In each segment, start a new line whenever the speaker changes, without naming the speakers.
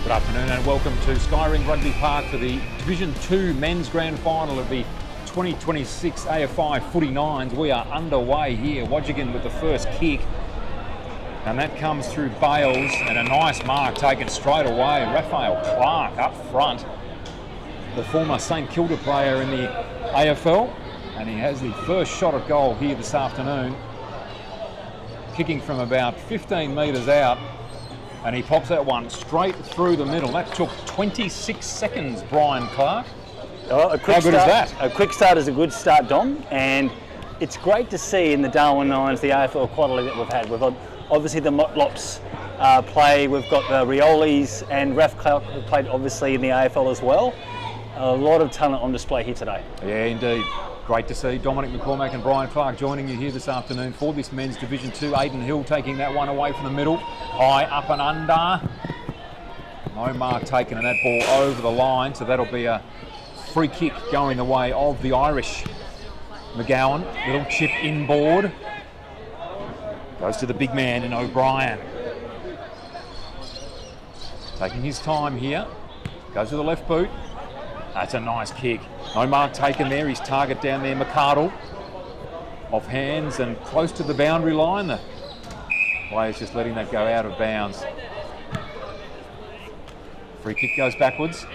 Good afternoon and welcome to Skyring Rugby Park for the Division 2 Men's Grand Final of the 2026 AFI Footy Nines. We are underway here. Wadjigan with the first kick, and that comes through Bales, and a nice mark taken straight away. Raphael Clark up front, the former St Kilda player in the AFL, and he has the first shot at goal here this afternoon, kicking from about 15 metres out. And he pops that one straight through the middle. That took 26 seconds, Brian Clark.
Well,
How good is that?
A quick start is a good start, Dom, and it's great to see in the Darwin Nines the AFL quality that we've had. We've got obviously the Motlops play, we've got the Riolis, and Raf Clark who played obviously in the AFL as well. A lot of talent on display here today.
Yeah, indeed. Great to see Dominic McCormack and Brian Clark joining you here this afternoon for this men's Division 2. Aidan Hill taking that one away from the middle. High up and under. No mark taken, and that ball over the line, so that'll be a free kick going the way of the Irish. McGowan, little chip inboard. Goes to the big man in O'Brien. Taking his time here. Goes to the left boot. That's a nice kick. No mark taken there. His target down there, McArdle. Off hands and close to the boundary line. The player's just letting that go out of bounds. Free kick goes backwards.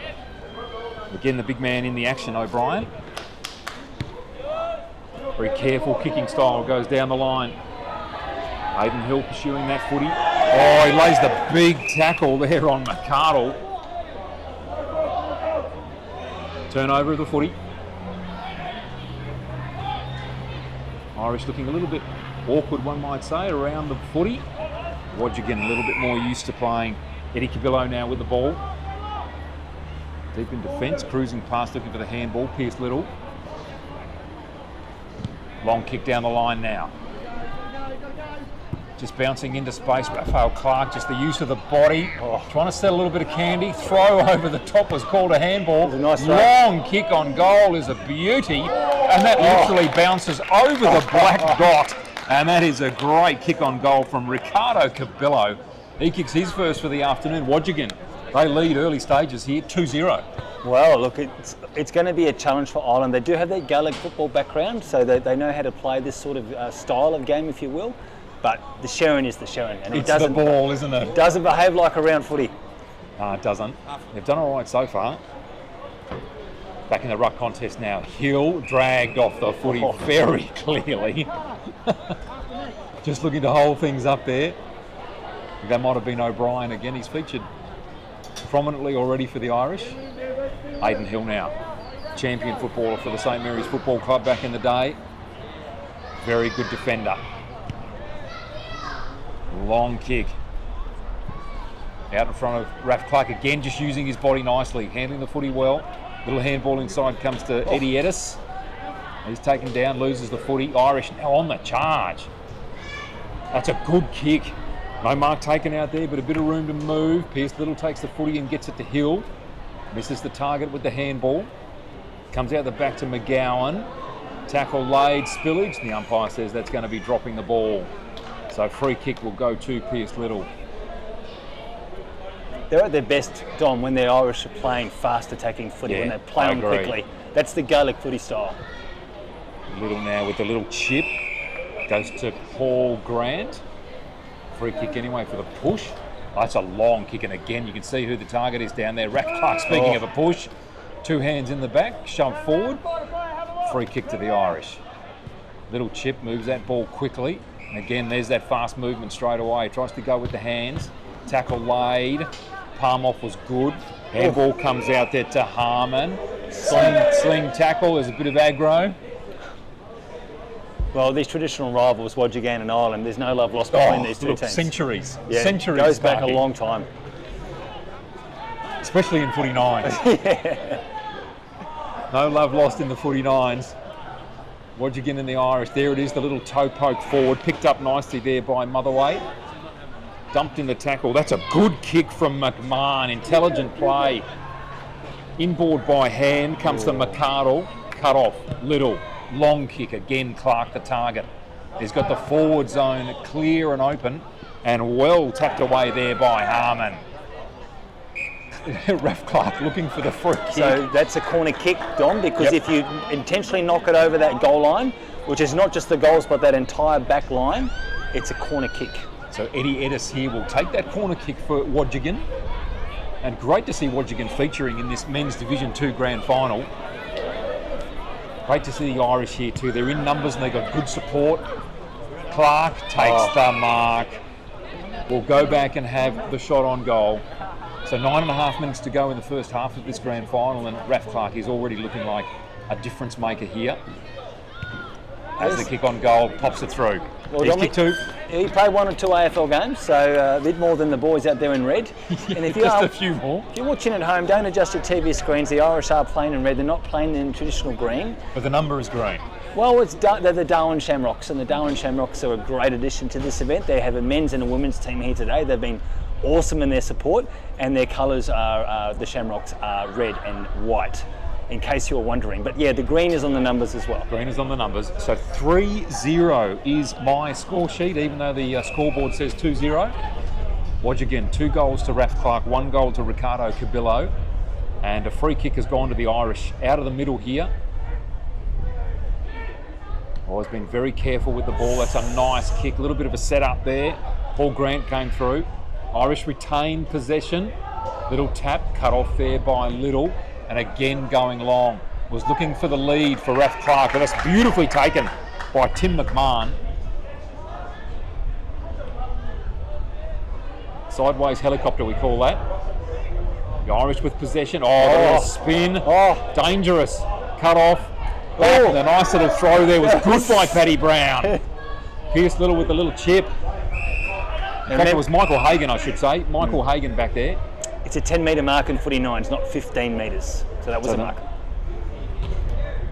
Again, the big man in the action, O'Brien. Very careful kicking style, goes down the line. Aidan Hill pursuing that footy. Oh, he lays the big tackle there on McArdle. Turnover of the footy. Irish looking a little bit awkward, one might say, around the footy. Wadjigan a little bit more used to playing. Eddie Cabillo now with the ball. Deep in defence, cruising past, looking for the handball. Pierce Little. Long kick down the line now. Just bouncing into space. Raphael Clark, just the use of the body. Trying to set a little bit of candy. Throw over the top was called a handball.
A nice
long kick on goal is a beauty. And that literally bounces over the black dot. And that is a great kick on goal from Ricardo Cabillo. He kicks his first for the afternoon. Wadjigan, they lead early stages here, 2-0.
Well, look, it's going to be a challenge for Ireland. They do have their Gaelic football background, so they know how to play this sort of style of game, if you will. But the Sherrin is the Sherrin, and
It's the ball, isn't it?
It doesn't behave like a round footy.
It doesn't. They've done all right so far. Back in the ruck contest now. Hill dragged off the footy very clearly. Just looking to hold things up there. That might have been O'Brien again. He's featured prominently already for the Irish. Aidan Hill now. Champion footballer for the St Mary's Football Club back in the day. Very good defender. Long kick. Out in front of Raf Clark again, just using his body nicely, handling the footy well. Little handball inside comes to Eddie Edis. He's taken down, loses the footy. Irish now on the charge. That's a good kick. No mark taken out there, but a bit of room to move. Pierce Little takes the footy and gets it to Hill. Misses the target with the handball. Comes out the back to McGowan. Tackle laid, spillage. The umpire says that's going to be dropping the ball. So free kick will go to Pierce Little.
They're at their best, Dom, when the Irish are playing fast attacking footy, when they're playing quickly. That's the Gaelic footy style.
Little now with the little chip. Goes to Paul Grant. Free kick anyway for the push. That's a long kick, and again you can see who the target is down there. Raf Clark, speaking of a push. Two hands in the back, shoved forward. Free kick to the Irish. Little chip moves that ball quickly. And again, there's that fast movement straight away. Tries to go with the hands. Tackle laid. Palm off was good. Handball comes out there to Harmon. Sling tackle. There's a bit of aggro.
Well, these traditional rivals, Wadjigan and Ireland, there's no love lost between these two teams.
Centuries.
Yeah,
Centuries.
Goes back a long time.
Especially in footy nines.
Yeah.
No love lost in the footy nines. Wadjigan and the Irish. There it is, the little toe poke forward. Picked up nicely there by Motherway. Dumped in the tackle. That's a good kick from McMahon. Intelligent play. Inboard by hand comes to McArdle. Cut off. Little. Long kick. Again, Clark the target. He's got the forward zone clear and open. And well tapped away there by Harmon. Ref Clark looking for the free kick.
So that's a corner kick, Dom, because if you intentionally knock it over that goal line, which is not just the goals but that entire back line, it's a corner kick.
So Eddie Edis here will take that corner kick for Wadjigan. And great to see Wadjigan featuring in this men's Division 2 grand final. Great to see the Irish here too. They're in numbers and they've got good support. Clark takes the mark. We'll go back and have the shot on goal. So 9.5 minutes to go in the first half of this grand final, and Raf Clark is already looking like a difference maker here. As the kick on goal pops it through.
Well,
He's kick two.
He played 1 or 2 AFL games, so a bit more than the boys out there in red. And if
Just a few more.
If you're watching at home, don't adjust your TV screens. The Irish are playing in red. They're not playing in traditional green.
But the number is green.
Well, they're the Darwin Shamrocks, and the Darwin Shamrocks are a great addition to this event. They have a men's and a women's team here today. They've been awesome in their support, and their colours are, the Shamrocks are red and white, in case you're wondering. But yeah, the green is on the numbers as well.
Green is on the numbers. So 3-0 is my score sheet, even though the scoreboard says 2-0. Wadjigan, 2 goals to Raf Clark, 1 goal to Ricardo Cabillo, and a free kick has gone to the Irish out of the middle here. Always been very careful with the ball. That's a nice kick, a little bit of a setup there. Paul Grant came through. Irish retain possession. Little tap, cut off there by Little, and again going long. Was looking for the lead for Raf Clark, but that's beautifully taken by Tim McMahon. Sideways helicopter, we call that. The Irish with possession. Oh, the spin. Oh, dangerous. Cut off. Oh, the nice little throw there was good by Paddy Brown. Pierce Little with the little chip. In fact, it was Michael Hagan, I should say. Michael Hagan back there.
It's a 10-metre mark in footy nines, not 15 metres. So that was a mark.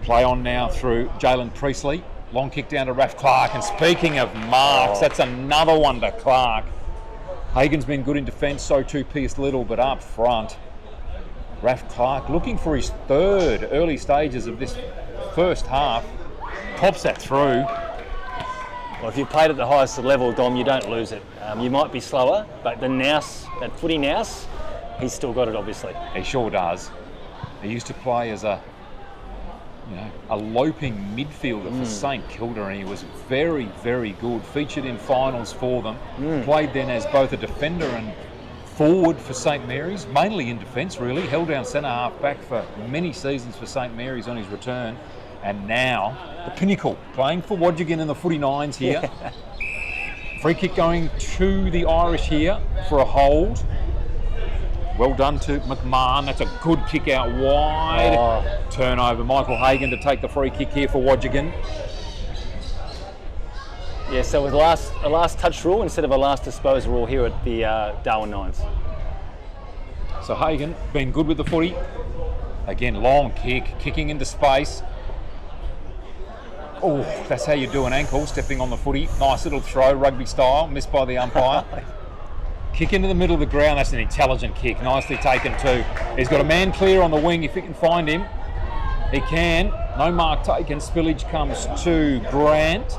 Play on now through Jalen Priestley. Long kick down to Raf Clark. And speaking of marks, that's another one to Clark. Hagan's been good in defence, so too Pierce Little, but up front, Raf Clark looking for his 3rd early stages of this first half. Pops that through.
Well, if you played at the highest level, Dom, you don't lose it. You might be slower, but the nous, that footy nous, he's still got it, obviously.
He sure does. He used to play as a loping midfielder for St Kilda, and he was very, very good. Featured in finals for them. Played then as both a defender and forward for St Mary's, mainly in defence really. Held down centre half back for many seasons for St Mary's on his return. And now, the pinnacle, playing for Wadjigan in the footy nines here. Free kick going to the Irish here for a hold. Well done to McMahon. That's a good kick out wide. Turnover. Michael Hagan to take the free kick here for Wadjigan.
Yeah, so with a last touch rule instead of a last disposal rule here at the Darwin Nines.
So Hagan, been good with the footy. Again, long kick, kicking into space. Oh, that's how you do an ankle, stepping on the footy. Nice little throw, rugby style, missed by the umpire. Kick into the middle of the ground, that's an intelligent kick, nicely taken too. He's got a man clear on the wing if he can find him. He can, no mark taken, spillage comes to Grant.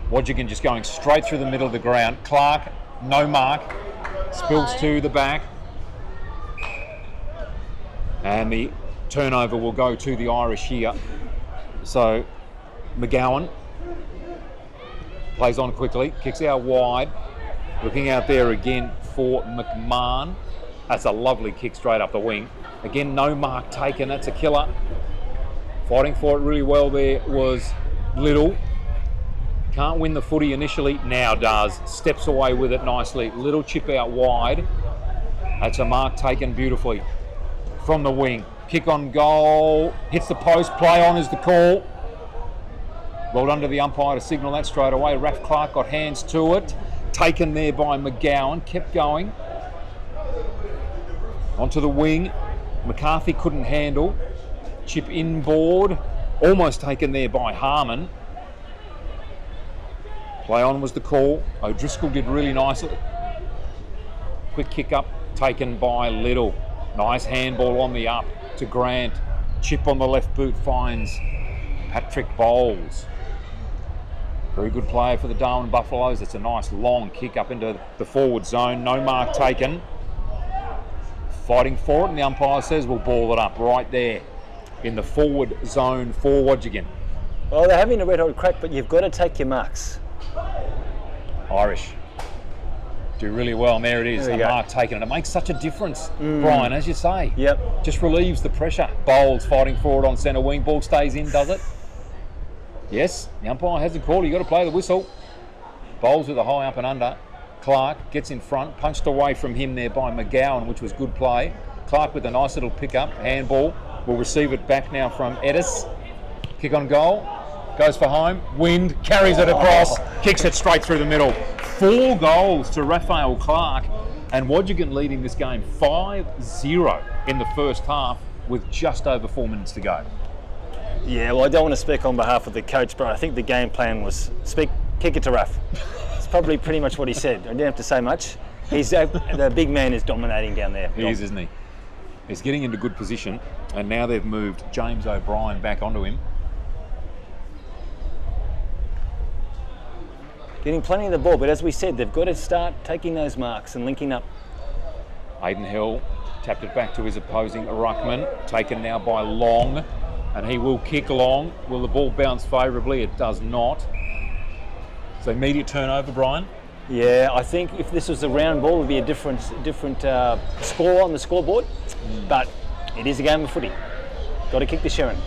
Wadjigan just going straight through the middle of the ground. Clark, no mark, spills to the back. And the turnover will go to the Irish here. So McGowan plays on quickly, kicks out wide, looking out there again for McMahon. That's a lovely kick straight up the wing. Again, no mark taken, that's a killer. Fighting for it really well there was Little. Can't win the footy initially, now does. Steps away with it nicely. Little chip out wide. That's a mark taken beautifully from the wing. Kick on goal, hits the post, play on is the call. Well done to the umpire to signal that straight away. Raf Clark got hands to it. Taken there by McGowan, kept going. Onto the wing, McCarthy couldn't handle. Chip inboard, almost taken there by Harmon. Play on was the call. O'Driscoll did really nicely. Quick kick up, taken by Little. Nice handball on the up to Grant. Chip on the left boot finds Patrick Bowles. Very good player for the Darwin Buffaloes. It's a nice long kick up into the forward zone. No mark taken. fighting for it, and the umpire says we'll ball it up right there in the forward zone for Wadjigan.
Well, they're having a red hot crack, but you've got to take your marks.
Irish do really well, and there it is,
There
a
you go.
mark taken, and it makes such a difference, Brian, as you say.
Yep.
Just relieves the pressure. Bowles fighting for it on centre wing. Ball stays in, does it? Yes, the umpire hasn't called. You've got to play the whistle. Bowles with a high up and under. Clark gets in front, punched away from him there by McGowan, which was good play. Clark with a nice little pick-up, handball. Will receive it back now from Edis. Kick on goal. Goes for home. Wind carries it across. Kicks it straight through the middle. 4 goals to Raphael Clark, and Wadjigan leading this game 5-0 in the first half with just over 4 minutes to go.
Yeah, well, I don't want to speak on behalf of the coach, but I think the game plan was kick it to Raf. It's probably pretty much what he said. I didn't have to say much. The big man is dominating down there.
He is, isn't he? He's getting into good position, and now they've moved James O'Brien back onto him.
Getting plenty of the ball, but as we said, they've got to start taking those marks and linking up.
Aidan Hill tapped it back to his opposing ruckman, taken now by Long, and he will kick Long. Will the ball bounce favourably? It does not. So immediate turnover, Brian.
Yeah, I think if this was a round ball, it would be a different score on the scoreboard. But it is a game of footy. Got to kick the Sharon.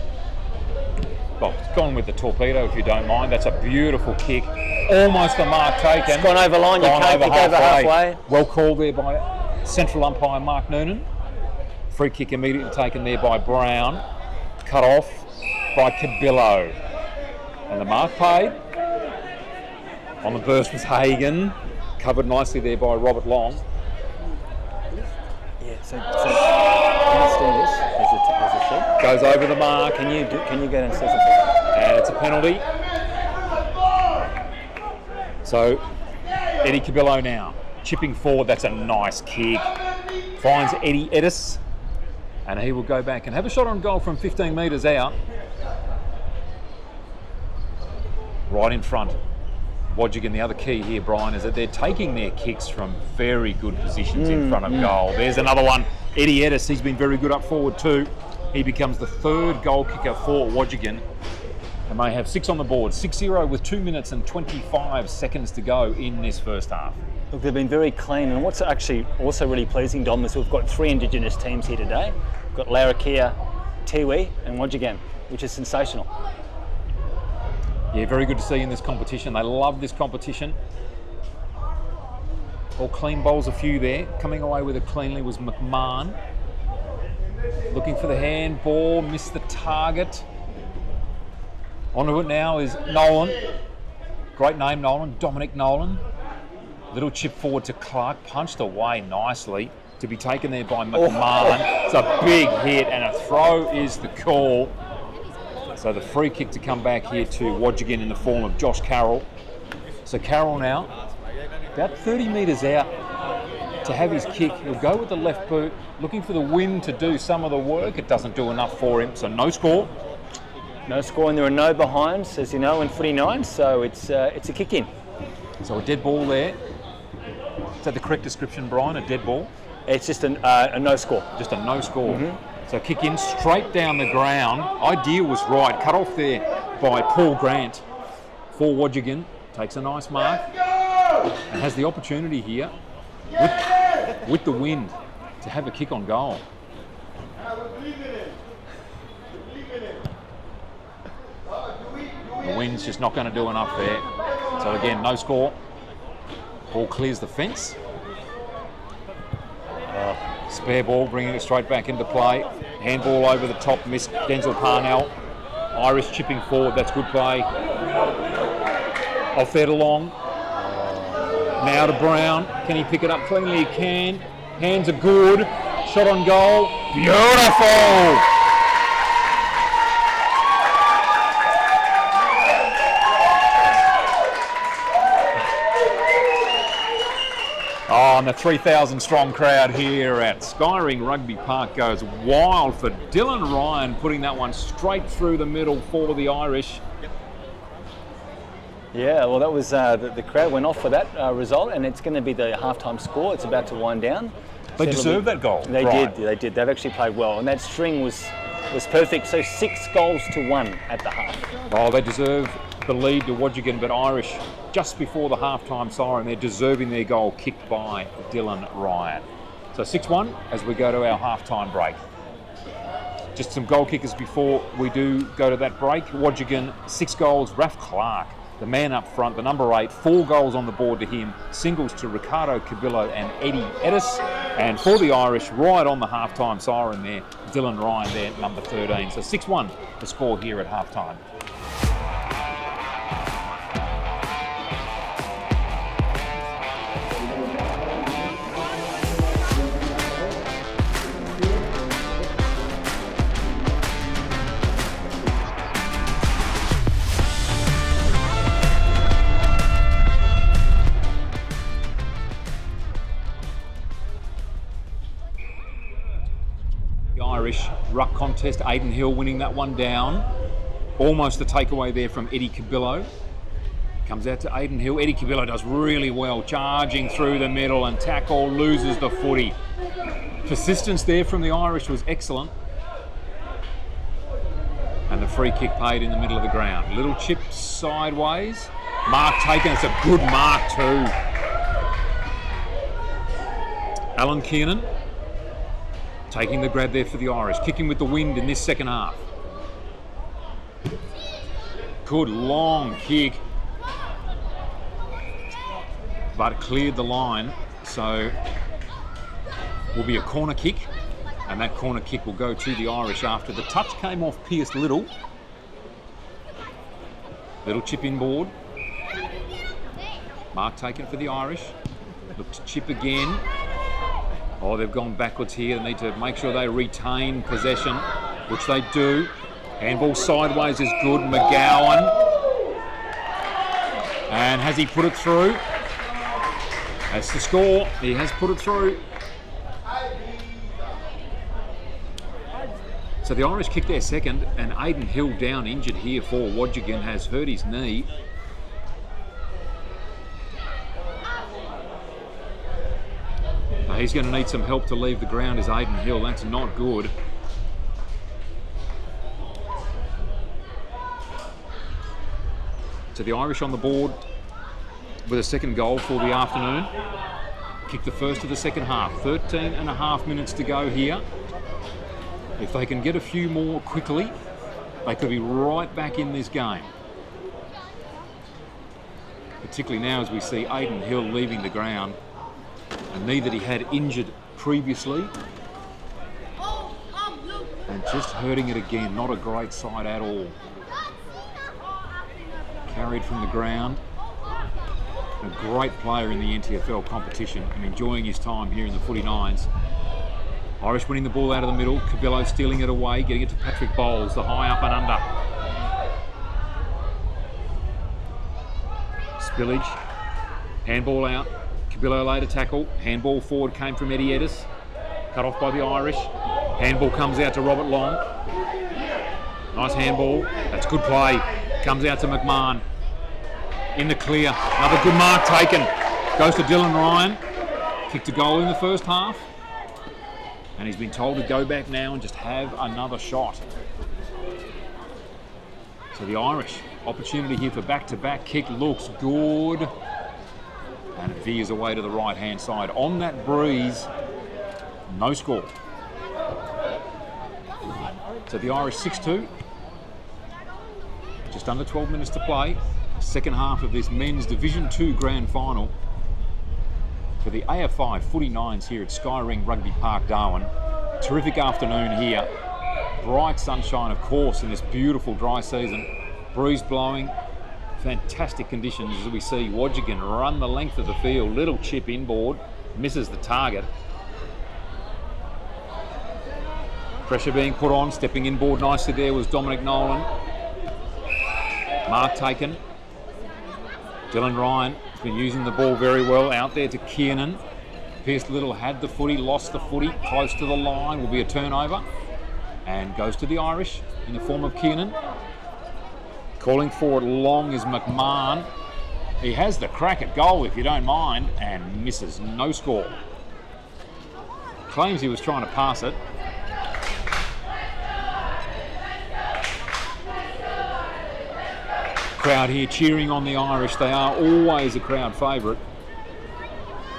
Well, it's gone with the torpedo, if you don't mind. That's a beautiful kick. Almost a mark taken.
It's gone over line. You can't kick over halfway.
Well called there by central umpire Mark Noonan. Free kick immediately taken there by Brown. Cut off by Cabillo. And the mark paid. On the burst was Hagan. Covered nicely there by Robert Long.
Yeah, so understand this. There's a sheet.
Goes over the mark.
Can you go down and say something?
And it's a penalty. So, Eddie Cabillo now, chipping forward, that's a nice kick. Finds Eddie Edis, and he will go back and have a shot on goal from 15 metres out. Right in front. Wadjigan, the other key here, Brian, is that they're taking their kicks from very good positions in front of goal. There's another one. Eddie Edis, he's been very good up forward too. He becomes the 3rd goal kicker for Wadjigan. And they have 6 on the board, 6-0 with 2 minutes and 25 seconds to go in this first half.
Look, they've been very clean, and what's actually also really pleasing, Dom, is we've got 3 Indigenous teams here today. We've got Larrakia, Tiwi and Wadjigan, which is sensational.
Yeah, very good to see in this competition. They love this competition. All clean bowls, a few there. Coming away with it cleanly was McMahon. Looking for the handball, missed the target. Onto it now is Nolan. Great name, Nolan. Dominic Nolan. Little chip forward to Clark. Punched away nicely to be taken there by McMahon. It's a big hit, and a throw is the call. So the free kick to come back here to Wadjigan in the form of Josh Carroll. So Carroll now, about 30 metres out to have his kick. He'll go with the left boot, looking for the wind to do some of the work. It doesn't do enough for him, so no score.
No score, and there are no behinds, as you know, in footy 9, so it's a kick in.
So a dead ball there. Is that the correct description, Brian? A dead ball?
It's just a no score.
Just a no score. So kick in straight down the ground. Idea was right. Cut off there by Paul Grant for Wadjigan. Takes a nice mark and has the opportunity here with the wind to have a kick on goal. The wind's just not going to do enough there. So again, no score. Ball clears the fence. Spare ball, bringing it straight back into play. Handball over the top, missed Denzel Parnell. Irish chipping forward, that's good play. Off there to Long. Now to Brown. Can he pick it up cleanly? He can. Hands are good. Shot on goal. Beautiful! Oh, and the 3,000 strong crowd here at Skyring Rugby Park goes wild for Dylan Ryan, putting that one straight through the middle for the Irish.
Yeah, well, that was the crowd went off for that result, and it's going to be the halftime score. It's about to wind down.
They deserved that goal.
They
right.
did. They did. They've actually played well, and that string was perfect. So 6 goals to 1 at the half.
Oh, they deserve the lead to Wadjigan, but Irish just before the half-time siren, they're deserving their goal kicked by Dylan Ryan. So 6-1 as we go to our half-time break. Just some goal kickers before we do go to that break. Wadjigan, 6 goals. Raf Clark, the man up front, the number 8, 4 goals on the board to him. Singles to Ricardo Cabillo and Eddie Edis. And for the Irish, right on the half-time siren there, Dylan Ryan there, number 13. So 6-1 the score here at half-time. Irish ruck contest, Aidan Hill winning that one down. Almost the takeaway there from Eddie Cabillo. Comes out to Aidan Hill. Eddie Cabillo does really well, charging through the middle and tackle, loses the footy. Persistence there from the Irish was excellent. And the free kick paid in the middle of the ground. Little chip sideways. Mark taken, it's a good mark too. Alan Kiernan taking the grab there for the Irish, kicking with the wind in this second half. Good long kick, but cleared the line, so will be a corner kick, and that corner kick will go to the Irish after the touch came off Pierce Little. Little chip inboard. Mark taken for the Irish. Look to chip again. Oh, they've gone backwards here. They need to make sure they retain possession, which they do. Handball sideways is good. McGowan. And has he put it through? That's the score. He has put it through. So the Irish kick their second, and Aidan Hill down injured here for Wadjigan, has hurt his knee. He's going to need some help to leave the ground as Aidan Hill. That's not good. So the Irish on the board with a second goal for the afternoon. Kick the first of the second half. 13 and a half minutes to go here. If they can get a few more quickly, they could be right back in this game. Particularly now as we see Aidan Hill leaving the ground. A knee that he had injured previously, and just hurting it again. Not a great sight at all. Carried from the ground. A great player in the NTFL competition and enjoying his time here in the footy nines. Irish winning the ball out of the middle. Cabillo stealing it away, getting it to Patrick Bowles, the high up and under. Spillage. Handball out. Cabillo laid a tackle. Handball forward came from Eddie Edis. Cut off by the Irish. Handball comes out to Robert Long. Nice handball. That's good play. Comes out to McMahon. In the clear. Another good mark taken. Goes to Dylan Ryan. Kicked a goal in the first half. And he's been told to go back now and just have another shot. So the Irish, opportunity here for back-to-back kick, looks good. And it veers away to the right-hand side. On that breeze, no score. So the Irish 6-2. Just under 12 minutes to play. Second half of this men's Division 2 Grand Final for the AFI Footy Nines here at Skyring Rugby Park, Darwin. Terrific afternoon here. Bright sunshine, of course, in this beautiful dry season. Breeze blowing. Fantastic conditions as we see Wadjigan run the length of the field. Little chip inboard, misses the target. Pressure being put on, stepping inboard nicely there was Dominic Nolan. Mark taken. Dylan Ryan has been using the ball very well out there to Kiernan. Pierce Little had the footy, lost the footy, close to the line, will be a turnover. And goes to the Irish in the form of Kiernan. Calling for it long is McMahon. He has the crack at goal, if you don't mind, and misses. No score. claims he was trying to pass it. Crowd here cheering on the Irish. They are always a crowd favourite.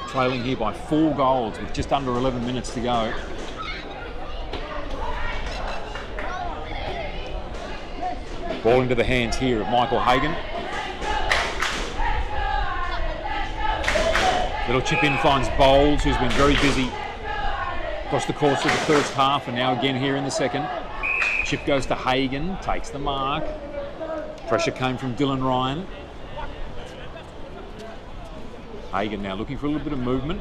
Trailing here by 4 goals with just under 11 minutes to go. Ball into the hands here of Michael Hagan. Little chip in finds Bowles, who's been very busy across the course of the first half, and now again here in the second. Chip goes to Hagan, takes the mark. Pressure came from Dylan Ryan. Hagan now looking for a little bit of movement.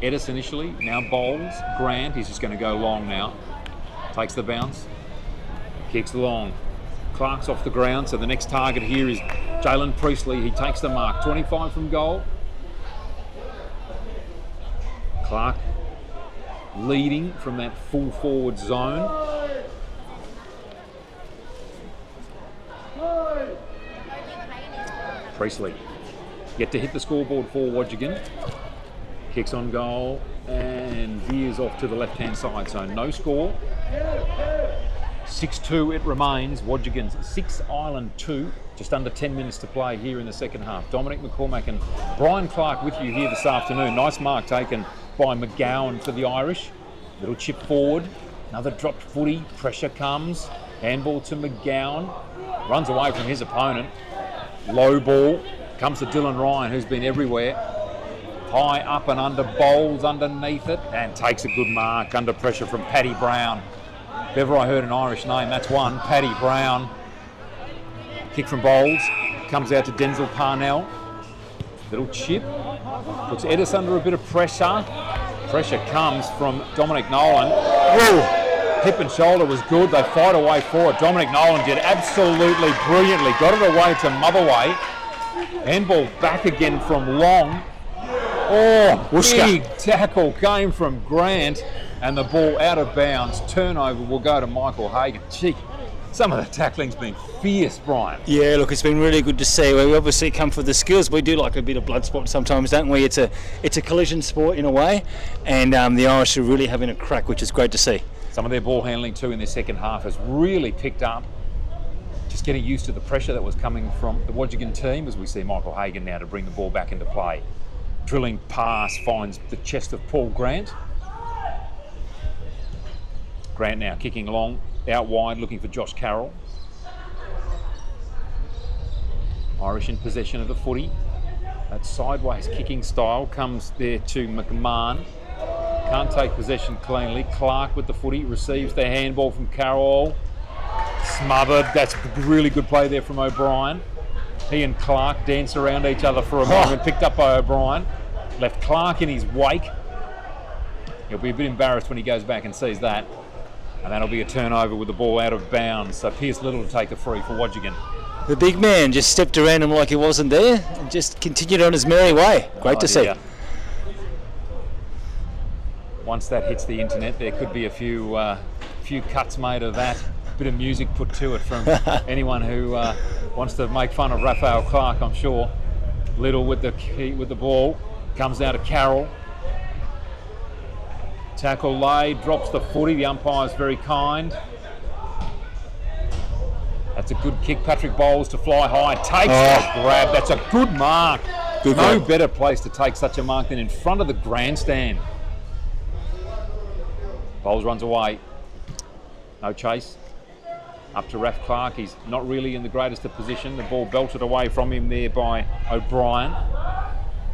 Edis initially, now Bowles. Grant, he's just going to go long now. Takes the bounce, kicks long. Clark's off the ground, so the next target here is Jalen Priestley. He takes the mark, 25 from goal. Clark leading from that full forward zone. Priestley yet to hit the scoreboard for Wadjigan. Kicks on goal and veers off to the left-hand side, so no score. 6-2 it remains. Wadjigan's 6, Ireland 2. Just under 10 minutes to play here in the second half. Dominic McCormack and Brian Clark with you here this afternoon. Nice mark taken by McGowan for the Irish. Little chip forward, another dropped footy. Pressure comes. Handball to McGowan. Runs away from his opponent. Low ball. Comes to Dylan Ryan, who's been everywhere. High up and under, Bowles underneath it, and takes a good mark under pressure from Paddy Brown. If ever I heard an Irish name, that's one, Paddy Brown. Kick from Bowles, comes out to Denzel Parnell. Little chip, puts Edis under a bit of pressure. Pressure comes from Dominic Nolan. Whoa. Hip and shoulder was good, they fight away for it. Dominic Nolan did absolutely brilliantly, got it away to Motherway. Handball back again from Long. Oh, big tackle came from Grant, and the ball out of bounds. Turnover will go to Michael Hagan. Gee, some of the tackling's been fierce, Brian.
Yeah, look, it's been really good to see. We obviously come for the skills. We do like a bit of blood sport sometimes, don't we? It's a collision sport in a way, and the Irish are really having a crack, which is great to see.
Some of their ball handling too in their second half has really picked up. Just getting used to the pressure that was coming from the Wadjigan team, as we see Michael Hagan now to bring the ball back into play. Drilling pass finds the chest of Paul Grant. Grant now kicking along, out wide, looking for Josh Carroll. Irish in possession of the footy. That sideways kicking style comes there to McMahon. Can't take possession cleanly. Clark with the footy, receives the handball from Carroll. Smothered, that's a really good play there from O'Brien. He and Clark dance around each other for a moment, picked up by O'Brien. Left Clark in his wake. He'll be a bit embarrassed when he goes back and sees that. And that'll be a turnover with the ball out of bounds. So Pierce Little to take the free for Wadjigan.
The big man just stepped around him like he wasn't there and just continued on his merry way. Great to see.
Once that hits the internet, there could be a few cuts made of that. Bit of music put to it from anyone who wants to make fun of Raphael Clark, I'm sure. Little with the ball, comes out to Carroll. Tackle laid, drops the footy. The umpire's very kind. That's a good kick. Patrick Bowles to fly high, takes that grab. That's a good mark.
Good
no
grab.
better place to take such a mark than in front of the grandstand. Bowles runs away. No chase. Up to Raph Clark. He's not really in the greatest of position. The ball belted away from him there by O'Brien.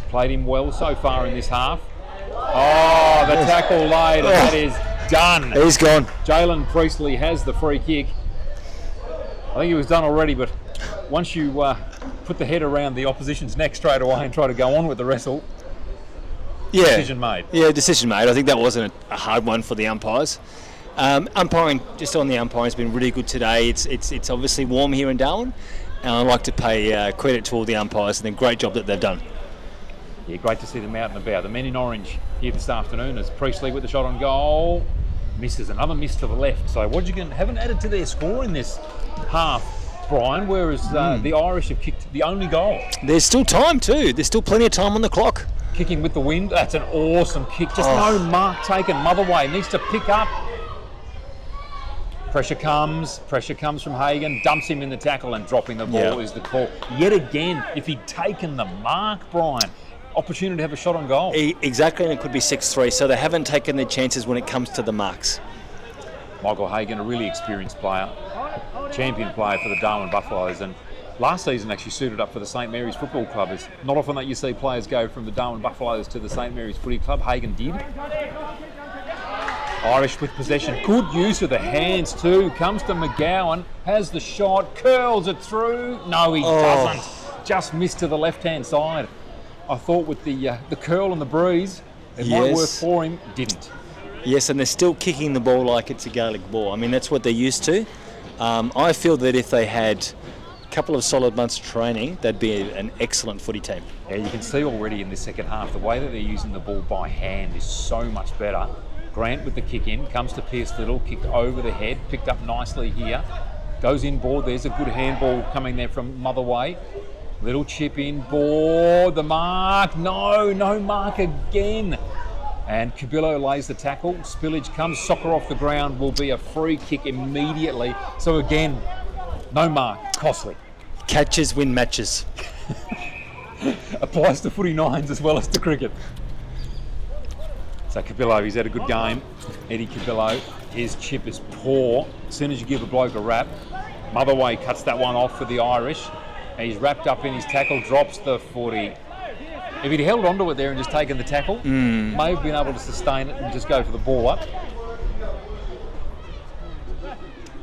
Played him well so far in this half. Oh, the tackle laid, and that is done.
He's gone.
Jalen Priestley has the free kick. I think it was done already, but once you put the head around the opposition's neck straight away and try to go on with the wrestle, decision made.
Yeah, decision made. I think that wasn't a hard one for the umpires. Umpiring, just on the umpiring, has been really good today. It's obviously warm here in Darwin, and I'd like to pay credit to all the umpires and the great job that they've done.
Yeah, great to see them out and about. The men in orange here this afternoon as Priestley with the shot on goal. Misses, another miss to the left. So Wadjigan haven't added to their score in this half. Brian, whereas the Irish have kicked the only goal.
There's still time too. There's still plenty of time on the clock.
Kicking with the wind. That's an awesome kick. Just no mark taken. Motherway needs to pick up. Pressure comes from Hagan, dumps him in the tackle, and dropping the ball is the call. Yet again, if he'd taken the mark, Brian, opportunity to have a shot on goal.
Exactly, and it could be 6-3, so they haven't taken their chances when it comes to the marks.
Michael Hagan, a really experienced player, champion player for the Darwin Buffaloes, and last season actually suited up for the St Mary's Football Club. It's not often that you see players go from the Darwin Buffaloes to the St Mary's Footy Club. Hagan did. Irish with possession. Good use of the hands too. Comes to McGowan. Has the shot. Curls it through. No, he doesn't. Just missed to the left-hand side. I thought with the curl and the breeze, it might work for him. Didn't.
Yes, and they're still kicking the ball like it's a Gaelic ball. I mean, that's what they're used to. I feel that if they had a couple of solid months of training, they'd be an excellent footy team.
Yeah, you can see already in the second half, the way that they're using the ball by hand is so much better. Grant with the kick in, comes to Pierce Little, kicked over the head, picked up nicely here. Goes inboard, there's a good handball coming there from Motherway. Little chip in, board, the mark, no mark again. And Cabillo lays the tackle, spillage comes, soccer off the ground, will be a free kick immediately. So again, no mark, costly.
Catches win matches.
Applies to footy nines as well as to cricket. So Cabillo, he's had a good game. Eddie Cabillo, his chip is poor. As soon as you give a bloke a wrap, Motherway cuts that one off for the Irish. He's wrapped up in his tackle, drops the footy. If he'd held onto it there and just taken the tackle, may have been able to sustain it and just go for the ball up.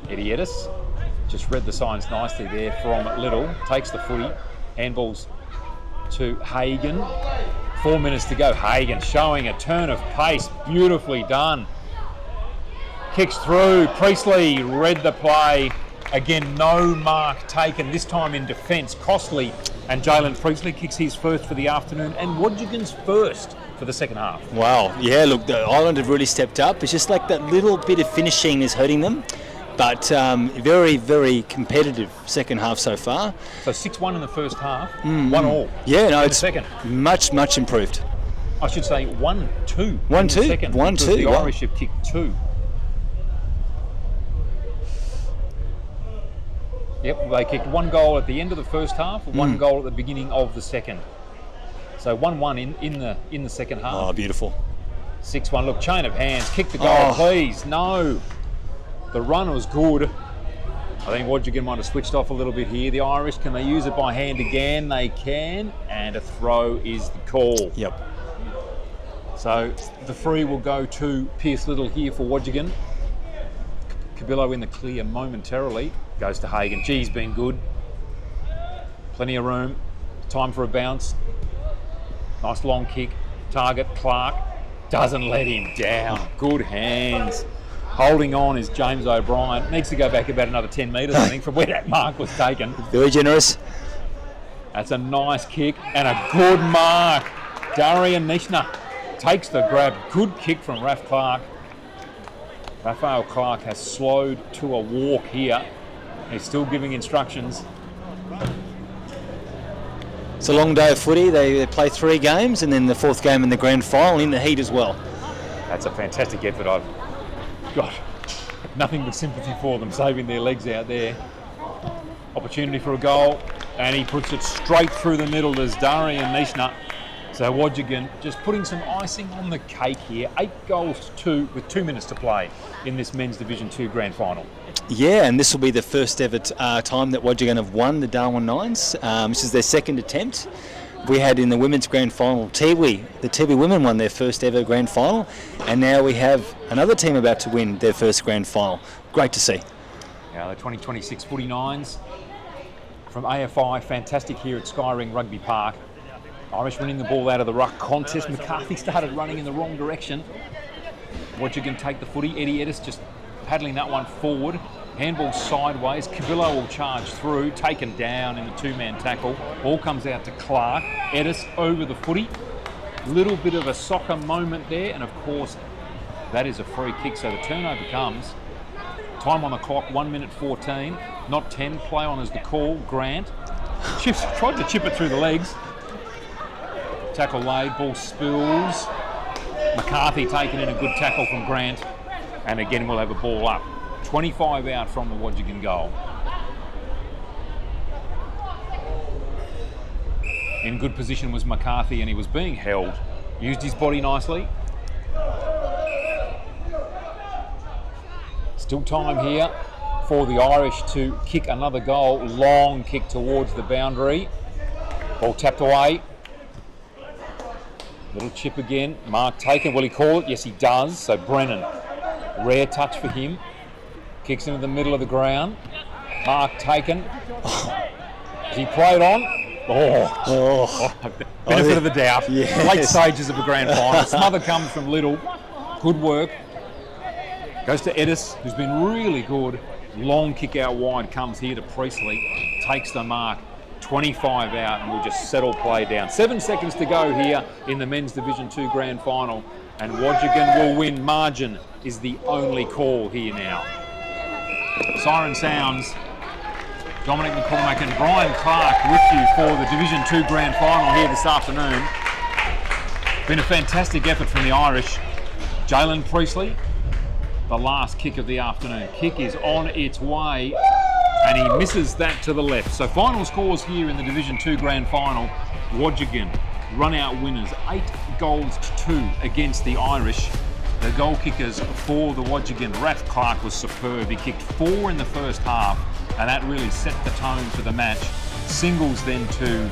Eddie Edis just read the signs nicely there from Little. Takes the footy, handballs to Hagan. 4 minutes to go. Hagan showing a turn of pace, beautifully done. Kicks through. Priestley read the play. Again, no mark taken, this time in defence. Costly, and Jalen Priestley kicks his first for the afternoon, and Wadjigan's first for the second half.
Wow, yeah, look, the Ireland have really stepped up. It's just like that little bit of finishing is hurting them. But very, very competitive second half so far.
So 6-1 in the first half, 1-1.
Yeah, no, it's
second.
much improved.
I should say 1-2.
1-2.
Second,
1-2.
The Irish have kicked 2. Yep, they kicked 1 goal at the end of the first half, 1 goal at the beginning of the second. So 1-1 in the second half.
Oh, beautiful.
6-1. Look, chain of hands. Kick the goal, please. No. The run was good. I think Wadjigan might have switched off a little bit here. The Irish, can they use it by hand again? They can, and a throw is the call.
Yep.
So the free will go to Pierce Little here for Wadjigan. Cabillo in the clear momentarily. Goes to Hagan. He's been good. Plenty of room. Time for a bounce. Nice long kick. Target, Clark. Doesn't let him down. Good hands. Holding on is James O'Brien. Needs to go back about another 10 metres, I think, from where that mark was taken.
Very generous.
That's a nice kick and a good mark. Darian Nishna takes the grab. Good kick from Raph Clark. Raphael Clark has slowed to a walk here. He's still giving instructions.
It's a long day of footy. They play 3 games and then the 4th game in the grand final in the heat as well.
That's a fantastic effort. I've got nothing but sympathy for them, saving their legs out there. Opportunity for a goal, and he puts it straight through the middle. There's Darian Nishna. So Wadjigan just putting some icing on the cake here. 8 goals to 2 with 2 minutes to play in this men's Division 2 grand final.
Yeah, and this will be the first ever time that Wadjigan have won the Darwin Nines. This is their second attempt. We had in the women's grand final, Tiwi. The Tiwi women won their first ever grand final, and now we have another team about to win their first grand final. Great to see.
Yeah, the 2026 Footy Nines from AFI, fantastic here at Skyring Rugby Park. Irish winning the ball out of the ruck contest. McCarthy started running in the wrong direction. Wadjigan take the footy. Eddie Edis just paddling that one forward. Handball sideways. Cabillo will charge through. Taken down in the 2-man tackle. Ball comes out to Clark. Edis over the footy. Little bit of a soccer moment there. And of course, that is a free kick. So the turnover comes. Time on the clock, 1 minute 14. not 10. Play on as the call. Grant tried to chip it through the legs. Tackle laid, ball spills. McCarthy taking in a good tackle from Grant. And again, we'll have a ball up. 25 out from the Wadjigan goal. In good position was McCarthy, and he was being held. Used his body nicely. Still time here for the Irish to kick another goal. Long kick towards the boundary. Ball tapped away. Little chip again. Mark taken. Will he call it? Yes, he does. So Brennan. Rare touch for him. Kicks into the middle of the ground. Mark taken. Is he played on? Benefit of the doubt.
Yes.
Late stages of a grand final. Smother comes from Little. Good work. Goes to Edis, who's been really good. Long kick out wide, comes here to Priestley. Takes the mark. 25 out, and we'll just settle play down. 7 seconds to go here in the Men's Division 2 Grand Final, and Wadjigan will win. Margin is the only call here now. Siren sounds. Dominic McCormack and Brian Clark with you for the Division 2 Grand Final here this afternoon. Been a fantastic effort from the Irish. Jalen Priestley, the last kick of the afternoon. Kick is on its way, and he misses that to the left. So final scores here in the Division 2 Grand Final. Wadjigan run-out winners, 8-2 against the Irish. The goal kickers for the Wadjigan, Raph Clark was superb. He kicked 4 in the first half, and that really set the tone for the match. Singles then to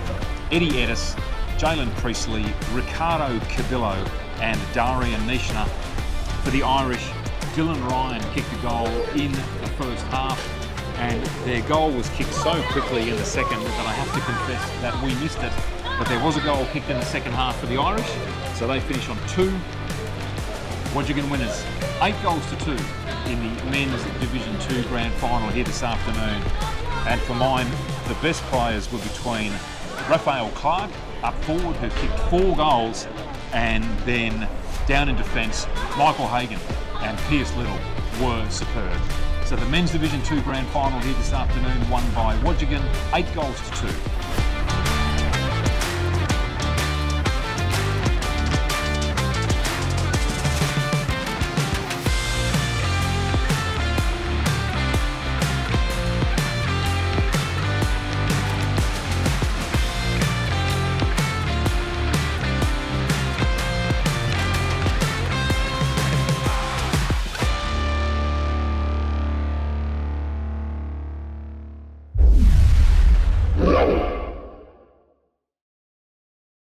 Eddie Edis, Jalen Priestley, Ricardo Cabillo, and Darian Nishna. For the Irish, Dylan Ryan kicked a goal in the first half, and their goal was kicked so quickly in the second that I have to confess that we missed it. But there was a goal kicked in the second half for the Irish, so they finish on 2. Wadjigan winners, 8-2 in the Men's Division 2 Grand Final here this afternoon. And for mine, the best players were between Raphael Clark up forward, who kicked 4 goals, and then down in defence, Michael Hagan and Pierce Little were superb. So the Men's Division 2 Grand Final here this afternoon won by Wadjigan, 8-2.